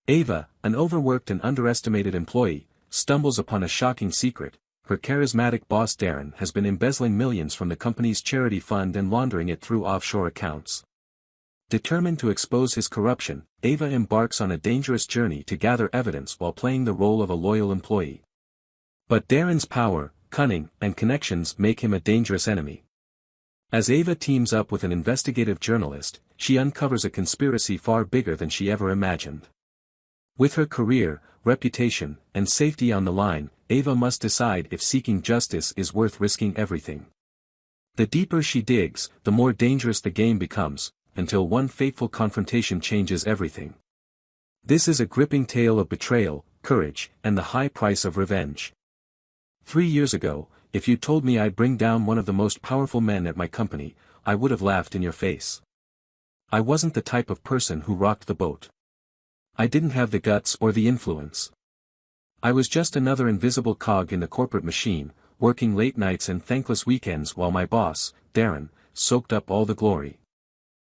Ava, an overworked and underestimated employee, stumbles upon a shocking secret. Her charismatic boss Darren has been embezzling millions from the company's charity fund and laundering it through offshore accounts. Determined to expose his corruption, Ava embarks on a dangerous journey to gather evidence while playing the role of a loyal employee. But Darren's power, cunning, and connections make him a dangerous enemy. As Ava teams up with an investigative journalist, she uncovers a conspiracy far bigger than she ever imagined. With her career, reputation, and safety on the line, Ava must decide if seeking justice is worth risking everything. The deeper she digs, the more dangerous the game becomes, until one fateful confrontation changes everything. This is a gripping tale of betrayal, courage, and the high price of revenge. 3 years ago, if you told me I'd bring down one of the most powerful men at my company, I would have laughed in your face. I wasn't the type of person who rocked the boat. I didn't have the guts or the influence. I was just another invisible cog in the corporate machine, working late nights and thankless weekends while my boss, Darren, soaked up all the glory.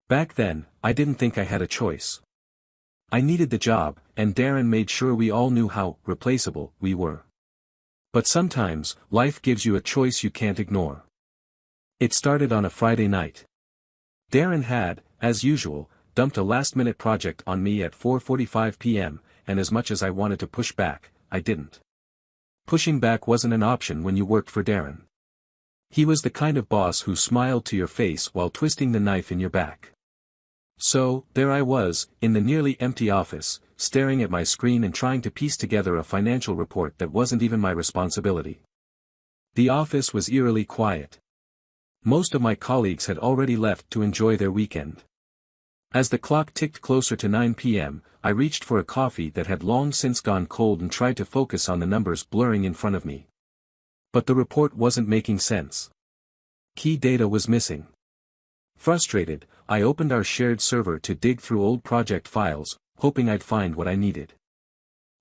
Back then, I didn't think I had a choice. I needed the job, and Darren made sure we all knew how replaceable we were. But sometimes, life gives you a choice you can't ignore. It started on a Friday night. Darren had, as usual, dumped a last-minute project on me at 4:45 p.m., and as much as I wanted to push back, I didn't. Pushing back wasn't an option when you worked for Darren. He was the kind of boss who smiled to your face while twisting the knife in your back. So, there I was, in the nearly empty office, staring at my screen and trying to piece together a financial report that wasn't even my responsibility. The office was eerily quiet. Most of my colleagues had already left to enjoy their weekend. As the clock ticked closer to 9 p.m., I reached for a coffee that had long since gone cold and tried to focus on the numbers blurring in front of me. But the report wasn't making sense. Key data was missing. Frustrated, I opened our shared server to dig through old project files, hoping I'd find what I needed.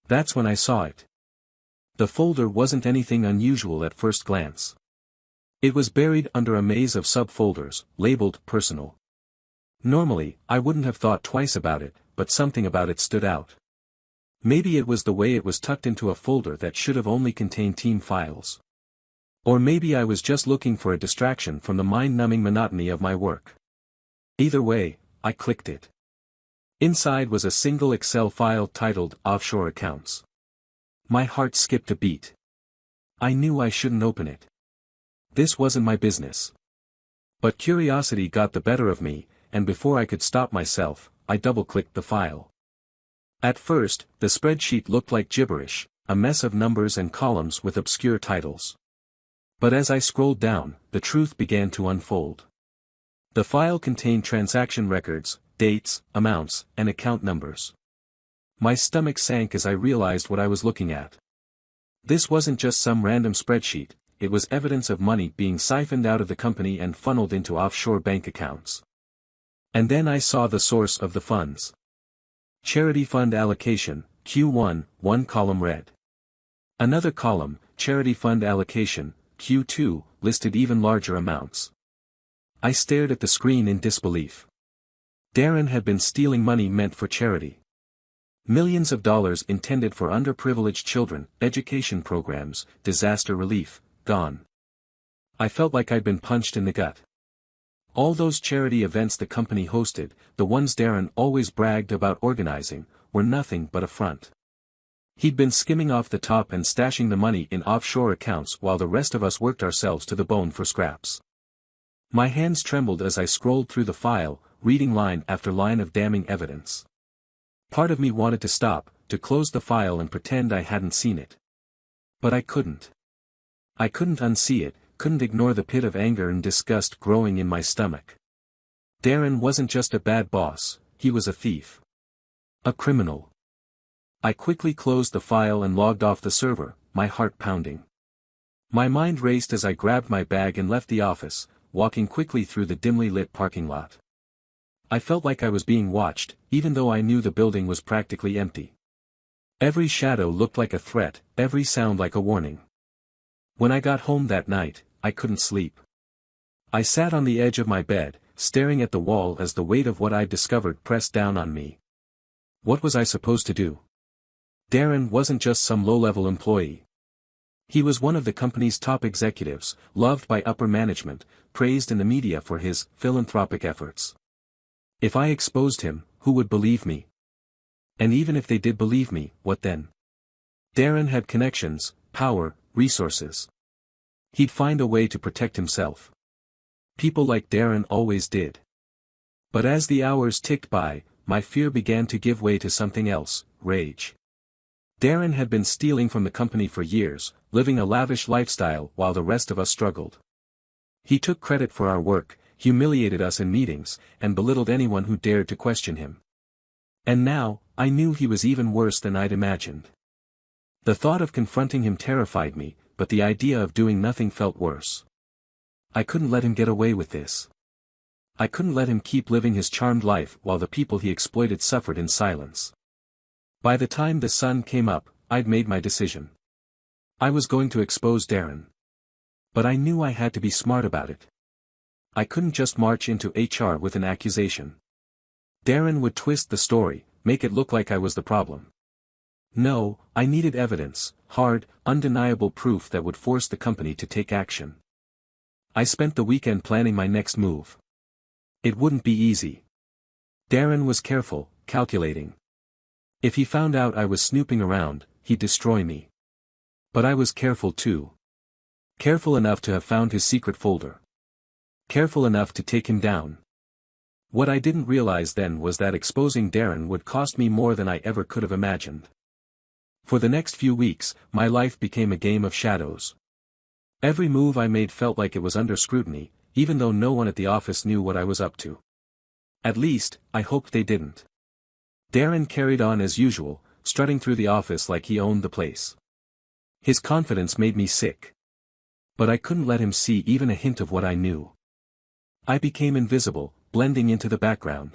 That's when I saw it. The folder wasn't anything unusual at first glance. It was buried under a maze of subfolders, labeled personal. Normally, I wouldn't have thought twice about it, but something about it stood out. Maybe it was the way it was tucked into a folder that should have only contained team files. Or maybe I was just looking for a distraction from the mind-numbing monotony of my work. Either way, I clicked it. Inside was a single Excel file titled Offshore Accounts. My heart skipped a beat. I knew I shouldn't open it. This wasn't my business. But curiosity got the better of me, and before I could stop myself, I double-clicked the file. At first, the spreadsheet looked like gibberish, a mess of numbers and columns with obscure titles. But as I scrolled down, the truth began to unfold. The file contained transaction records, dates, amounts, and account numbers. My stomach sank as I realized what I was looking at. This wasn't just some random spreadsheet, it was evidence of money being siphoned out of the company and funneled into offshore bank accounts. And then I saw the source of the funds. Charity Fund Allocation, Q1, one column read. Another column, Charity Fund Allocation, Q2, listed even larger amounts. I stared at the screen in disbelief. Darren had been stealing money meant for charity. Millions of dollars intended for underprivileged children, education programs, disaster relief, gone. I felt like I'd been punched in the gut. All those charity events the company hosted, the ones Darren always bragged about organizing, were nothing but a front. He'd been skimming off the top and stashing the money in offshore accounts while the rest of us worked ourselves to the bone for scraps. My hands trembled as I scrolled through the file, reading line after line of damning evidence. Part of me wanted to stop, to close the file and pretend I hadn't seen it. But I couldn't. I couldn't unsee it, couldn't ignore the pit of anger and disgust growing in my stomach. Darren wasn't just a bad boss, he was a thief. A criminal. I quickly closed the file and logged off the server, my heart pounding. My mind raced as I grabbed my bag and left the office, walking quickly through the dimly lit parking lot. I felt like I was being watched, even though I knew the building was practically empty. Every shadow looked like a threat, every sound like a warning. When I got home that night, I couldn't sleep. I sat on the edge of my bed, staring at the wall as the weight of what I'd discovered pressed down on me. What was I supposed to do? Darren wasn't just some low-level employee. He was one of the company's top executives, loved by upper management, praised in the media for his philanthropic efforts. If I exposed him, who would believe me? And even if they did believe me, what then? Darren had connections, power, resources. He'd find a way to protect himself. People like Darren always did. But as the hours ticked by, my fear began to give way to something else, rage. Darren had been stealing from the company for years, living a lavish lifestyle while the rest of us struggled. He took credit for our work, humiliated us in meetings, and belittled anyone who dared to question him. And now, I knew he was even worse than I'd imagined. The thought of confronting him terrified me, but the idea of doing nothing felt worse. I couldn't let him get away with this. I couldn't let him keep living his charmed life while the people he exploited suffered in silence. By the time the sun came up, I'd made my decision. I was going to expose Darren. But I knew I had to be smart about it. I couldn't just march into HR with an accusation. Darren would twist the story, make it look like I was the problem. No, I needed evidence, hard, undeniable proof that would force the company to take action. I spent the weekend planning my next move. It wouldn't be easy. Darren was careful, calculating. If he found out I was snooping around, he'd destroy me. But I was careful too. Careful enough to have found his secret folder. Careful enough to take him down. What I didn't realize then was that exposing Darren would cost me more than I ever could have imagined. For the next few weeks, my life became a game of shadows. Every move I made felt like it was under scrutiny, even though no one at the office knew what I was up to. At least, I hoped they didn't. Darren carried on as usual, strutting through the office like he owned the place. His confidence made me sick. But I couldn't let him see even a hint of what I knew. I became invisible, blending into the background.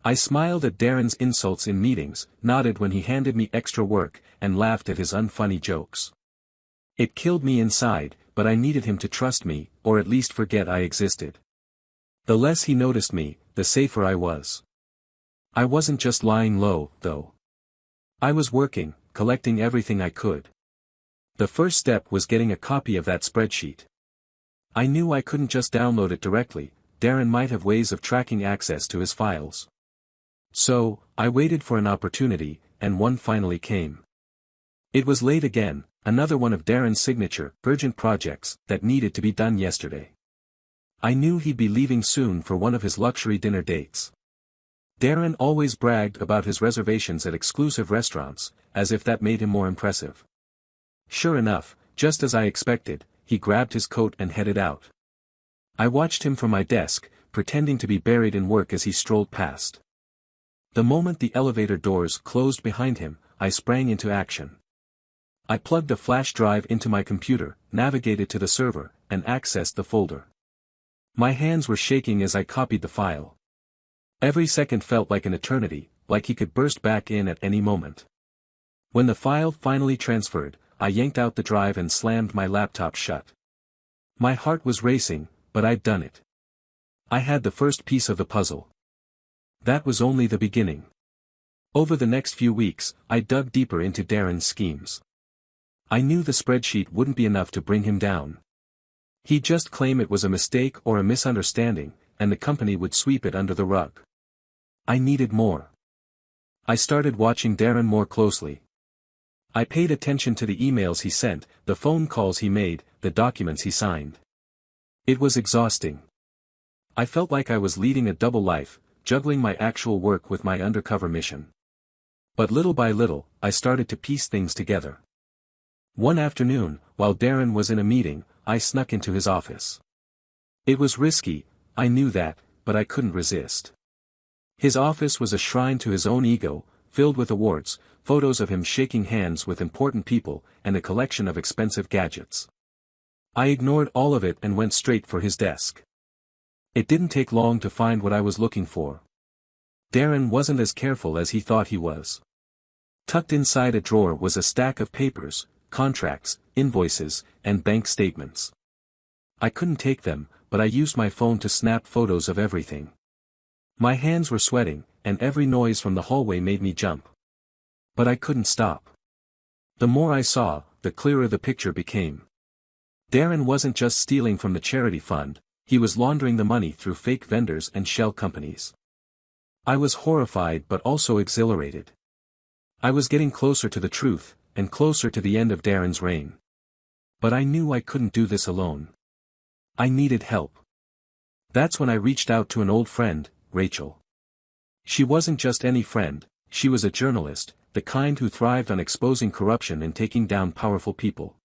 I smiled at Darren's insults in meetings, nodded when he handed me extra work, and laughed at his unfunny jokes. It killed me inside, but I needed him to trust me, or at least forget I existed. The less he noticed me, the safer I was. I wasn't just lying low, though. I was working, collecting everything I could. The first step was getting a copy of that spreadsheet. I knew I couldn't just download it directly, Darren might have ways of tracking access to his files. So, I waited for an opportunity, and one finally came. It was late again, another one of Darren's signature, urgent projects, that needed to be done yesterday. I knew he'd be leaving soon for one of his luxury dinner dates. Darren always bragged about his reservations at exclusive restaurants, as if that made him more impressive. Sure enough, just as I expected, he grabbed his coat and headed out. I watched him from my desk, pretending to be buried in work as he strolled past. The moment the elevator doors closed behind him, I sprang into action. I plugged a flash drive into my computer, navigated to the server, and accessed the folder. My hands were shaking as I copied the file. Every second felt like an eternity, like he could burst back in at any moment. When the file finally transferred, I yanked out the drive and slammed my laptop shut. My heart was racing, but I'd done it. I had the first piece of the puzzle. That was only the beginning. Over the next few weeks, I dug deeper into Darren's schemes. I knew the spreadsheet wouldn't be enough to bring him down. He'd just claim it was a mistake or a misunderstanding, and the company would sweep it under the rug. I needed more. I started watching Darren more closely. I paid attention to the emails he sent, the phone calls he made, the documents he signed. It was exhausting. I felt like I was leading a double life, juggling my actual work with my undercover mission. But little by little, I started to piece things together. One afternoon, while Darren was in a meeting, I snuck into his office. It was risky, I knew that, but I couldn't resist. His office was a shrine to his own ego, filled with awards, photos of him shaking hands with important people, and a collection of expensive gadgets. I ignored all of it and went straight for his desk. It didn't take long to find what I was looking for. Darren wasn't as careful as he thought he was. Tucked inside a drawer was a stack of papers, contracts, invoices, and bank statements. I couldn't take them, but I used my phone to snap photos of everything. My hands were sweating, and every noise from the hallway made me jump. But I couldn't stop. The more I saw, the clearer the picture became. Darren wasn't just stealing from the charity fund, he was laundering the money through fake vendors and shell companies. I was horrified but also exhilarated. I was getting closer to the truth, and closer to the end of Darren's reign. But I knew I couldn't do this alone. I needed help. That's when I reached out to an old friend, Rachel. She wasn't just any friend, she was a journalist, the kind who thrived on exposing corruption and taking down powerful people.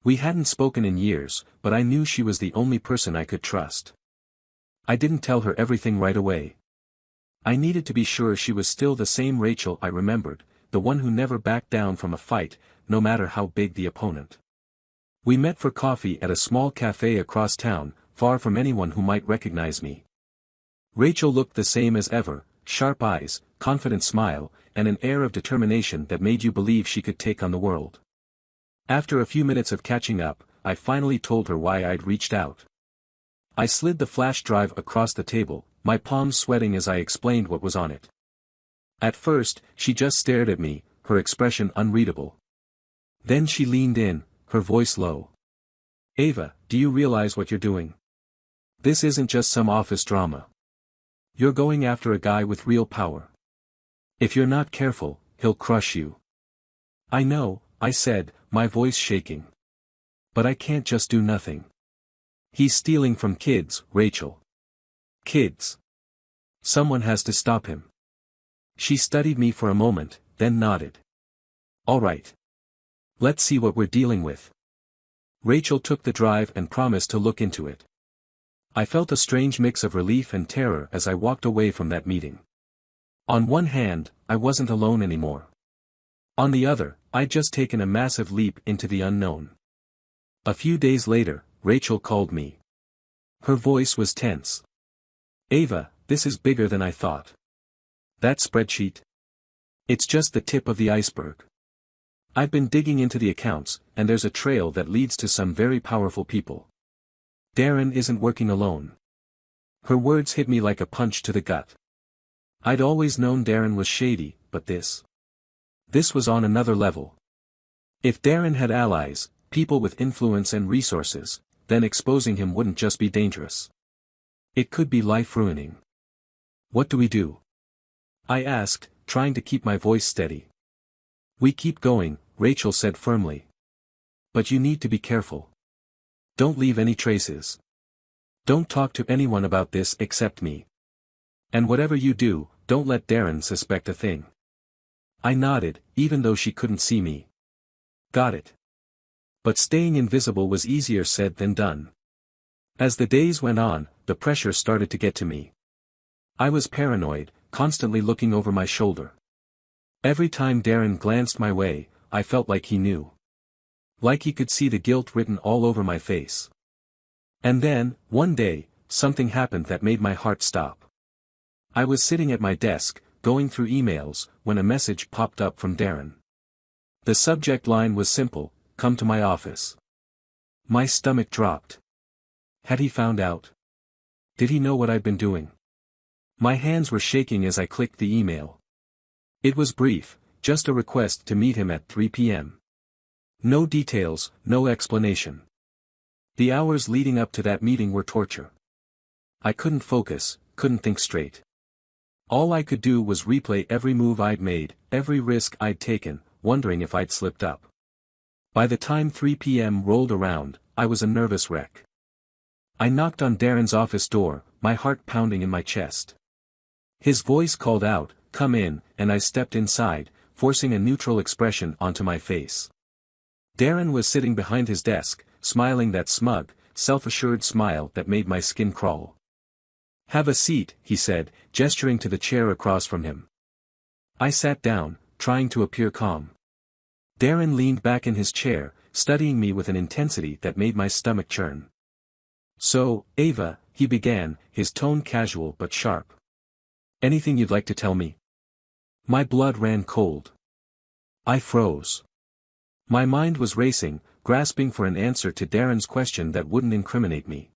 We hadn't spoken in years, but I knew she was the only person I could trust. I didn't tell her everything right away. I needed to be sure she was still the same Rachel I remembered, the one who never backed down from a fight, no matter how big the opponent. We met for coffee at a small cafe across town, far from anyone who might recognize me. Rachel looked the same as ever, sharp eyes, confident smile, and an air of determination that made you believe she could take on the world. After a few minutes of catching up, I finally told her why I'd reached out. I slid the flash drive across the table, my palms sweating as I explained what was on it. At first, she just stared at me, her expression unreadable. Then she leaned in, her voice low. "Ava, do you realize what you're doing? This isn't just some office drama. You're going after a guy with real power. If you're not careful, he'll crush you." "I know," I said, my voice shaking. "But I can't just do nothing. He's stealing from kids, Rachel. Kids. Someone has to stop him." She studied me for a moment, then nodded. "All right. Let's see what we're dealing with." Rachel took the drive and promised to look into it. I felt a strange mix of relief and terror as I walked away from that meeting. On one hand, I wasn't alone anymore. On the other, I'd just taken a massive leap into the unknown. A few days later, Rachel called me. Her voice was tense. "Ava, this is bigger than I thought. That spreadsheet? It's just the tip of the iceberg. I've been digging into the accounts, and there's a trail that leads to some very powerful people. Darren isn't working alone." Her words hit me like a punch to the gut. I'd always known Darren was shady, but this was on another level. If Darren had allies, people with influence and resources, then exposing him wouldn't just be dangerous. It could be life-ruining. "What do we do?" I asked, trying to keep my voice steady. "We keep going," Rachel said firmly. "But you need to be careful. Don't leave any traces. Don't talk to anyone about this except me. And whatever you do, don't let Darren suspect a thing." I nodded, even though she couldn't see me. "Got it." But staying invisible was easier said than done. As the days went on, the pressure started to get to me. I was paranoid, constantly looking over my shoulder. Every time Darren glanced my way, I felt like he knew. Like he could see the guilt written all over my face. And then, one day, something happened that made my heart stop. I was sitting at my desk, going through emails, when a message popped up from Darren. The subject line was simple: "Come to my office." My stomach dropped. Had he found out? Did he know what I'd been doing? My hands were shaking as I clicked the email. It was brief, just a request to meet him at 3 p.m. No details, no explanation. The hours leading up to that meeting were torture. I couldn't focus, couldn't think straight. All I could do was replay every move I'd made, every risk I'd taken, wondering if I'd slipped up. By the time 3 p.m. rolled around, I was a nervous wreck. I knocked on Darren's office door, my heart pounding in my chest. His voice called out, "Come in," and I stepped inside, forcing a neutral expression onto my face. Darren was sitting behind his desk, smiling that smug, self-assured smile that made my skin crawl. "Have a seat," he said, gesturing to the chair across from him. I sat down, trying to appear calm. Darren leaned back in his chair, studying me with an intensity that made my stomach churn. "So, Ava," he began, his tone casual but sharp. "Anything you'd like to tell me?" My blood ran cold. I froze. My mind was racing, grasping for an answer to Darren's question that wouldn't incriminate me.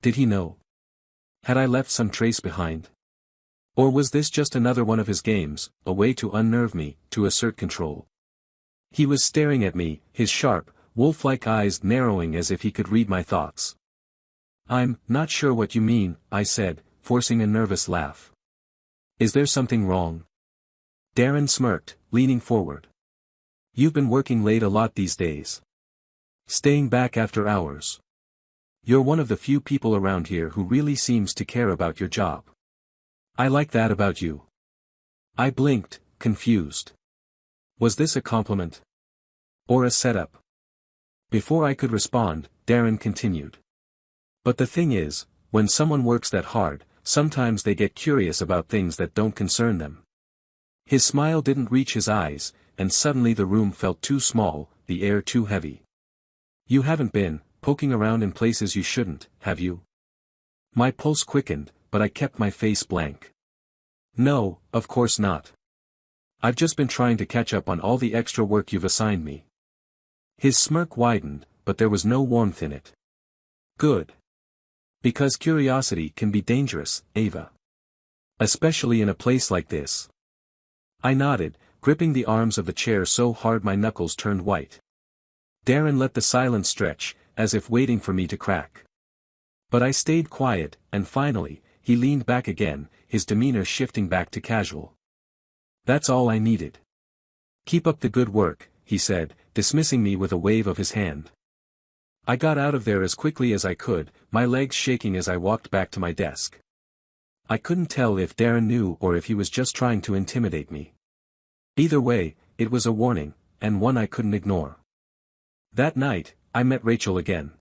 Did he know? Had I left some trace behind? Or was this just another one of his games, a way to unnerve me, to assert control? He was staring at me, his sharp, wolf-like eyes narrowing as if he could read my thoughts. "I'm not sure what you mean," I said, forcing a nervous laugh. "Is there something wrong?" Darren smirked, leaning forward. "You've been working late a lot these days. Staying back after hours. You're one of the few people around here who really seems to care about your job. I like that about you." I blinked, confused. Was this a compliment? Or a setup? Before I could respond, Darren continued. "But the thing is, when someone works that hard, sometimes they get curious about things that don't concern them." His smile didn't reach his eyes, and suddenly the room felt too small, the air too heavy. "You haven't been poking around in places you shouldn't, have you?" My pulse quickened, but I kept my face blank. "No, of course not. I've just been trying to catch up on all the extra work you've assigned me." His smirk widened, but there was no warmth in it. "Good. Because curiosity can be dangerous, Ava. Especially in a place like this." I nodded, gripping the arms of the chair so hard my knuckles turned white. Darren let the silence stretch, as if waiting for me to crack. But I stayed quiet, and finally, he leaned back again, his demeanor shifting back to casual. "That's all I needed. Keep up the good work," he said, dismissing me with a wave of his hand. I got out of there as quickly as I could, my legs shaking as I walked back to my desk. I couldn't tell if Darren knew or if he was just trying to intimidate me. Either way, it was a warning, and one I couldn't ignore. That night, I met Rachel again.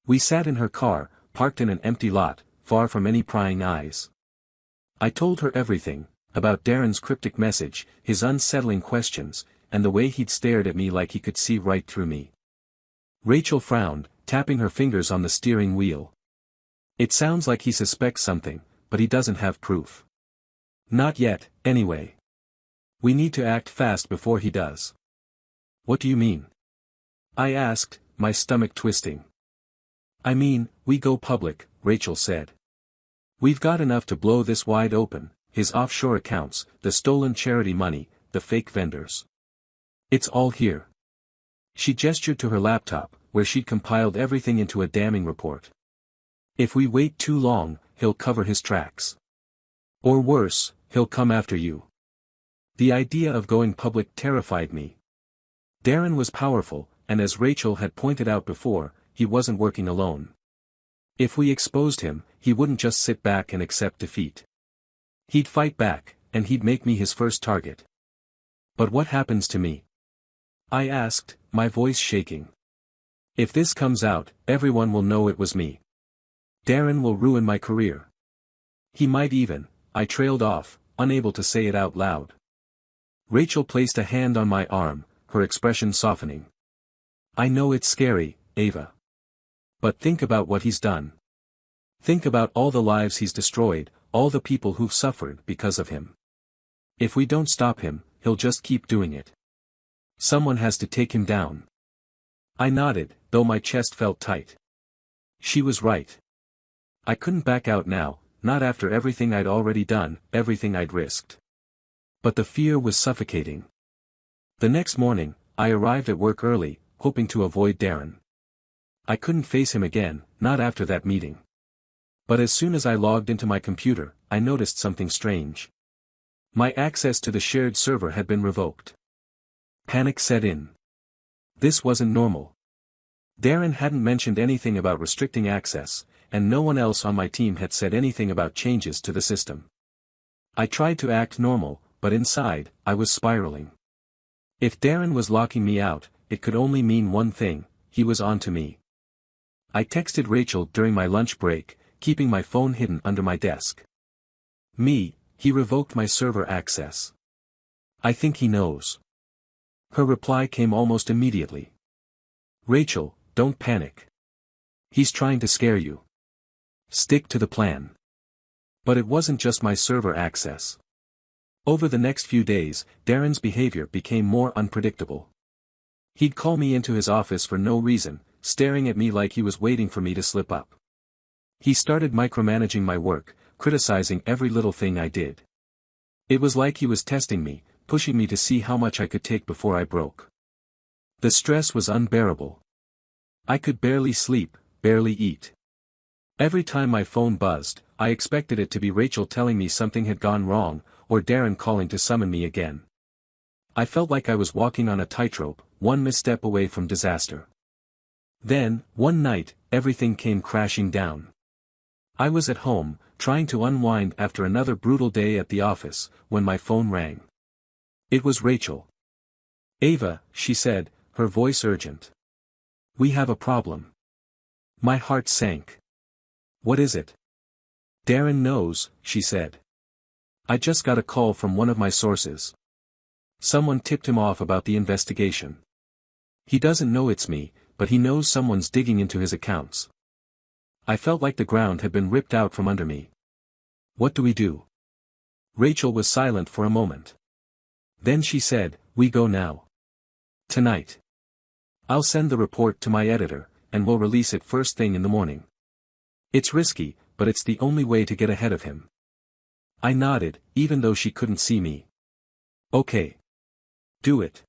We sat in her car, parked in an empty lot, far from any prying eyes. I told her everything, about Darren's cryptic message, his unsettling questions, and the way he'd stared at me like he could see right through me. Rachel frowned, tapping her fingers on the steering wheel. "It sounds like he suspects something, but he doesn't have proof." "Not yet, anyway. We need to act fast before he does." "What do you mean?" I asked, my stomach twisting. "I mean, we go public," Rachel said. "We've got enough to blow this wide open, his offshore accounts, the stolen charity money, the fake vendors. It's all here." She gestured to her laptop, where she'd compiled everything into a damning report. "If we wait too long, he'll cover his tracks. Or worse, he'll come after you." The idea of going public terrified me. Darren was powerful, and as Rachel had pointed out before, he wasn't working alone. If we exposed him, he wouldn't just sit back and accept defeat. He'd fight back, and he'd make me his first target. "But what happens to me?" I asked, my voice shaking. "If this comes out, everyone will know it was me. Darren will ruin my career. He might even," I trailed off, unable to say it out loud. Rachel placed a hand on my arm, her expression softening. "I know it's scary, Ava. But think about what he's done. Think about all the lives he's destroyed, all the people who've suffered because of him. If we don't stop him, he'll just keep doing it. Someone has to take him down." I nodded, though my chest felt tight. She was right. I couldn't back out now, not after everything I'd already done, everything I'd risked. But the fear was suffocating. The next morning, I arrived at work early, hoping to avoid Darren. I couldn't face him again, not after that meeting. But as soon as I logged into my computer, I noticed something strange. My access to the shared server had been revoked. Panic set in. This wasn't normal. Darren hadn't mentioned anything about restricting access, and no one else on my team had said anything about changes to the system. I tried to act normal, but inside, I was spiraling. If Darren was locking me out, it could only mean one thing: he was on to me. I texted Rachel during my lunch break, keeping my phone hidden under my desk. He revoked my server access. I think he knows." Her reply came almost immediately. "Rachel, don't panic. He's trying to scare you. Stick to the plan." But it wasn't just my server access. Over the next few days, Darren's behavior became more unpredictable. He'd call me into his office for no reason, staring at me like he was waiting for me to slip up. He started micromanaging my work, criticizing every little thing I did. It was like he was testing me, pushing me to see how much I could take before I broke. The stress was unbearable. I could barely sleep, barely eat. Every time my phone buzzed, I expected it to be Rachel telling me something had gone wrong, or Darren calling to summon me again. I felt like I was walking on a tightrope, one misstep away from disaster. Then, one night, everything came crashing down. I was at home, trying to unwind after another brutal day at the office, when my phone rang. It was Rachel. "Ava," she said, her voice urgent. "We have a problem." My heart sank. "What is it?" "Darren knows," she said. "I just got a call from one of my sources. Someone tipped him off about the investigation. He doesn't know it's me, but he knows someone's digging into his accounts." I felt like the ground had been ripped out from under me. "What do we do?" Rachel was silent for a moment. Then she said, "We go now. Tonight. I'll send the report to my editor, and we'll release it first thing in the morning. It's risky, but it's the only way to get ahead of him." I nodded, even though she couldn't see me. "Okay. Do it."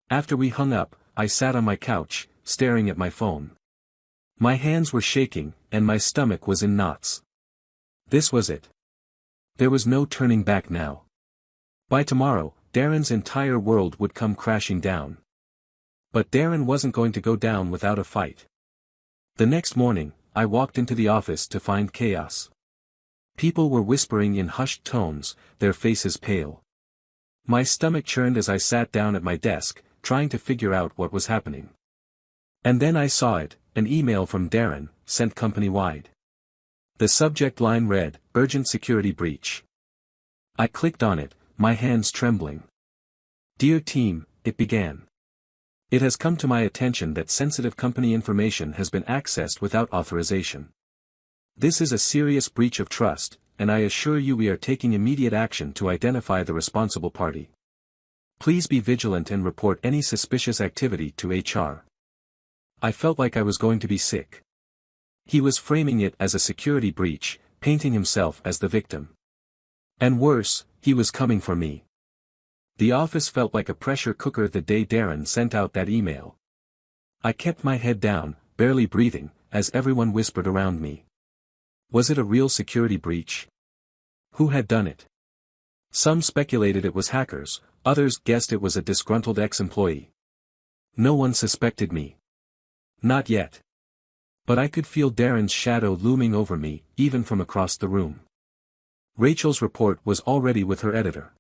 After we hung up, I sat on my couch, staring at my phone. My hands were shaking, and my stomach was in knots. This was it. There was no turning back now. By tomorrow, Darren's entire world would come crashing down. But Darren wasn't going to go down without a fight. The next morning, I walked into the office to find chaos. People were whispering in hushed tones, their faces pale. My stomach churned as I sat down at my desk, trying to figure out what was happening. And then I saw it, an email from Darren, sent company-wide. The subject line read, "Urgent security breach." I clicked on it, my hands trembling. "Dear team," it began. "It has come to my attention that sensitive company information has been accessed without authorization. This is a serious breach of trust, and I assure you we are taking immediate action to identify the responsible party. Please be vigilant and report any suspicious activity to HR." I felt like I was going to be sick. He was framing it as a security breach, painting himself as the victim. And worse, he was coming for me. The office felt like a pressure cooker the day Darren sent out that email. I kept my head down, barely breathing, as everyone whispered around me. Was it a real security breach? Who had done it? Some speculated it was hackers, others guessed it was a disgruntled ex-employee. No one suspected me. Not yet. But I could feel Darren's shadow looming over me, even from across the room. Rachel's report was already with her editor.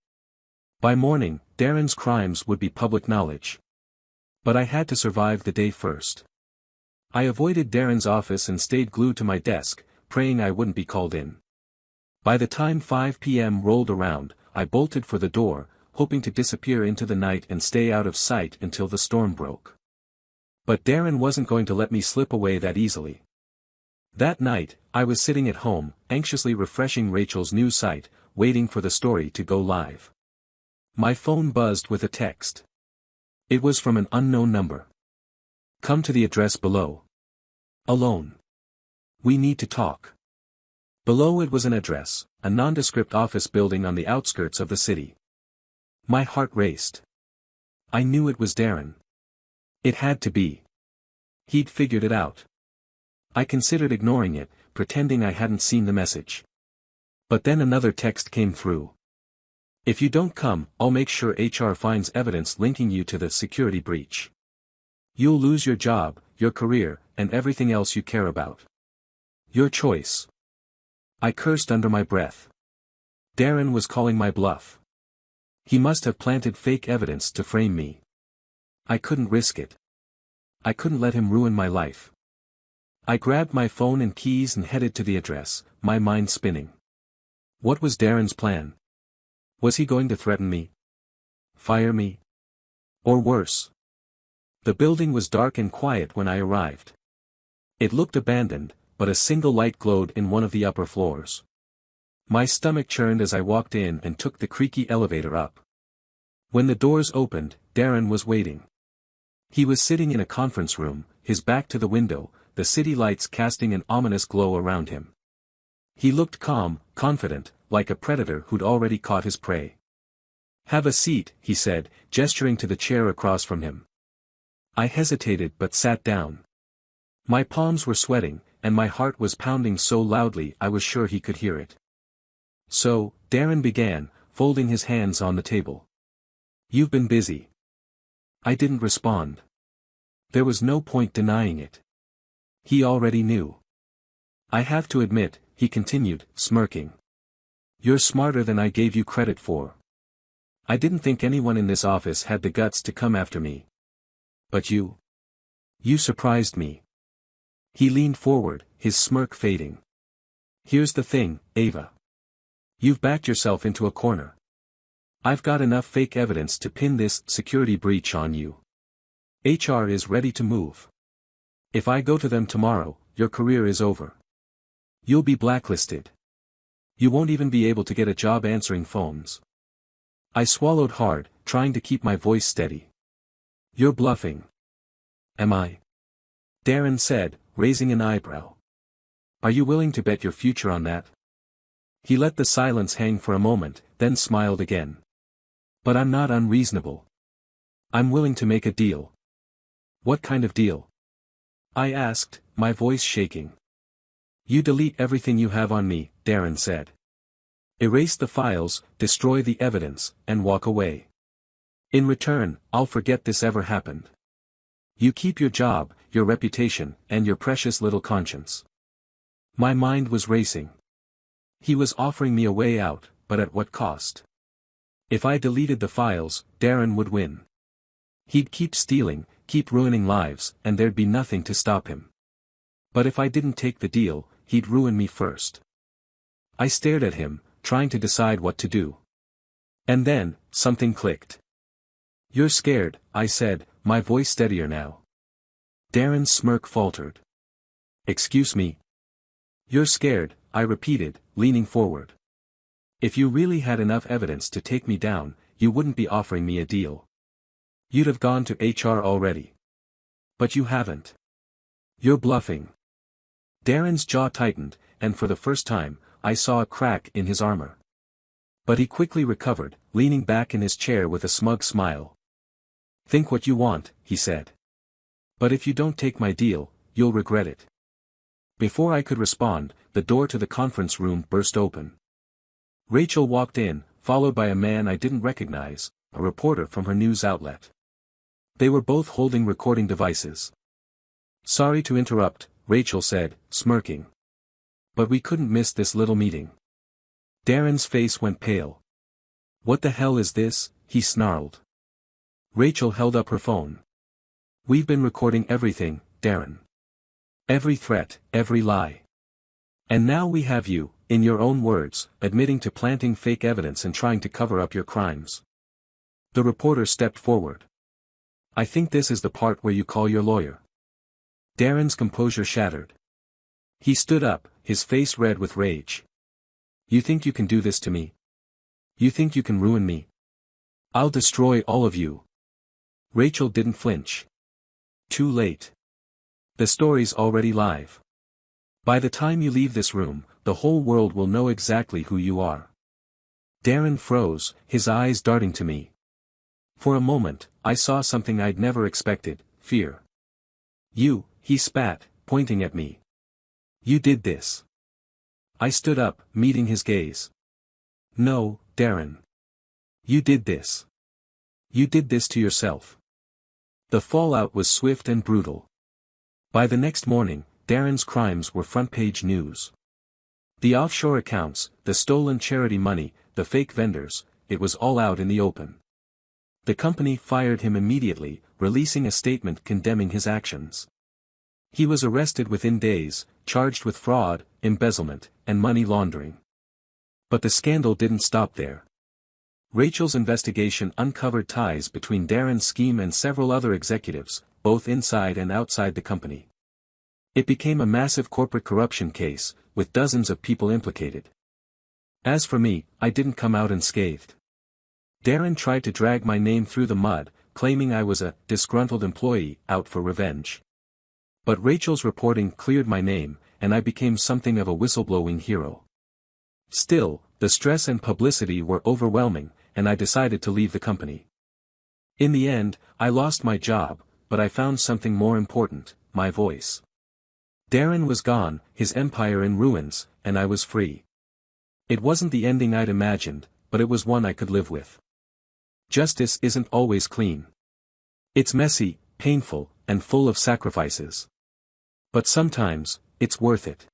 By morning, Darren's crimes would be public knowledge. But I had to survive the day first. I avoided Darren's office and stayed glued to my desk, praying I wouldn't be called in. By the time 5 p.m. rolled around, I bolted for the door, hoping to disappear into the night and stay out of sight until the storm broke. But Darren wasn't going to let me slip away that easily. That night, I was sitting at home, anxiously refreshing Rachel's news site, waiting for the story to go live. My phone buzzed with a text. It was from an unknown number. "Come to the address below. Alone. We need to talk." Below it was an address, a nondescript office building on the outskirts of the city. My heart raced. I knew it was Darren. It had to be. He'd figured it out. I considered ignoring it, pretending I hadn't seen the message. But then another text came through. "If you don't come, I'll make sure HR finds evidence linking you to the security breach. You'll lose your job, your career, and everything else you care about. Your choice." I cursed under my breath. Darren was calling my bluff. He must have planted fake evidence to frame me. I couldn't risk it. I couldn't let him ruin my life. I grabbed my phone and keys and headed to the address, my mind spinning. What was Darren's plan? Was he going to threaten me? Fire me? Or worse? The building was dark and quiet when I arrived. It looked abandoned, but a single light glowed in one of the upper floors. My stomach churned as I walked in and took the creaky elevator up. When the doors opened, Darren was waiting. He was sitting in a conference room, his back to the window, the city lights casting an ominous glow around him. He looked calm, confident, like a predator who'd already caught his prey. "Have a seat," he said, gesturing to the chair across from him. I hesitated but sat down. My palms were sweating, and my heart was pounding so loudly I was sure he could hear it. "So," Darren began, folding his hands on the table. "You've been busy." I didn't respond. There was no point denying it. He already knew. "I have to admit," he continued, smirking. "You're smarter than I gave you credit for. I didn't think anyone in this office had the guts to come after me. But you surprised me." He leaned forward, his smirk fading. "Here's the thing, Ava. You've backed yourself into a corner. I've got enough fake evidence to pin this security breach on you. HR is ready to move. If I go to them tomorrow, your career is over. You'll be blacklisted. You won't even be able to get a job answering phones." I swallowed hard, trying to keep my voice steady. "You're bluffing." "Am I?" Darren said, raising an eyebrow. "Are you willing to bet your future on that?" He let the silence hang for a moment, then smiled again. "But I'm not unreasonable. I'm willing to make a deal." "What kind of deal?" I asked, my voice shaking. "You delete everything you have on me," Darren said. "Erase the files, destroy the evidence, and walk away. In return, I'll forget this ever happened. You keep your job, your reputation, and your precious little conscience." My mind was racing. He was offering me a way out, but at what cost? If I deleted the files, Darren would win. He'd keep stealing, keep ruining lives, and there'd be nothing to stop him. But if I didn't take the deal, he'd ruin me first. I stared at him, trying to decide what to do. And then, something clicked. "You're scared," I said, my voice steadier now. Darren's smirk faltered. "Excuse me?" "You're scared," I repeated, leaning forward. "If you really had enough evidence to take me down, you wouldn't be offering me a deal. You'd have gone to HR already. But you haven't. You're bluffing." Darren's jaw tightened, and for the first time, I saw a crack in his armor. But he quickly recovered, leaning back in his chair with a smug smile. "Think what you want," he said. "But if you don't take my deal, you'll regret it." Before I could respond, the door to the conference room burst open. Rachel walked in, followed by a man I didn't recognize, a reporter from her news outlet. They were both holding recording devices. "Sorry to interrupt," Rachel said, smirking. "But we couldn't miss this little meeting." Darren's face went pale. "What the hell is this?" he snarled. Rachel held up her phone. "We've been recording everything, Darren. Every threat, every lie. And now we have you, in your own words, admitting to planting fake evidence and trying to cover up your crimes." The reporter stepped forward. "I think this is the part where you call your lawyer." Darren's composure shattered. He stood up, his face red with rage. "You think you can do this to me? You think you can ruin me? I'll destroy all of you." Rachel didn't flinch. "Too late. The story's already live. By the time you leave this room, the whole world will know exactly who you are." Darren froze, his eyes darting to me. For a moment, I saw something I'd never expected, fear. "You," he spat, pointing at me. "You did this." I stood up, meeting his gaze. "No, Darren. You did this. You did this to yourself." The fallout was swift and brutal. By the next morning, Darren's crimes were front-page news. The offshore accounts, the stolen charity money, the fake vendors, it was all out in the open. The company fired him immediately, releasing a statement condemning his actions. He was arrested within days, charged with fraud, embezzlement, and money laundering. But the scandal didn't stop there. Rachel's investigation uncovered ties between Darren's scheme and several other executives, both inside and outside the company. It became a massive corporate corruption case, with dozens of people implicated. As for me, I didn't come out unscathed. Darren tried to drag my name through the mud, claiming I was a disgruntled employee out for revenge. But Rachel's reporting cleared my name, and I became something of a whistleblowing hero. Still, the stress and publicity were overwhelming, and I decided to leave the company. In the end, I lost my job, but I found something more important, my voice. Darren was gone, his empire in ruins, and I was free. It wasn't the ending I'd imagined, but it was one I could live with. Justice isn't always clean. It's messy, painful, and full of sacrifices. But sometimes, it's worth it.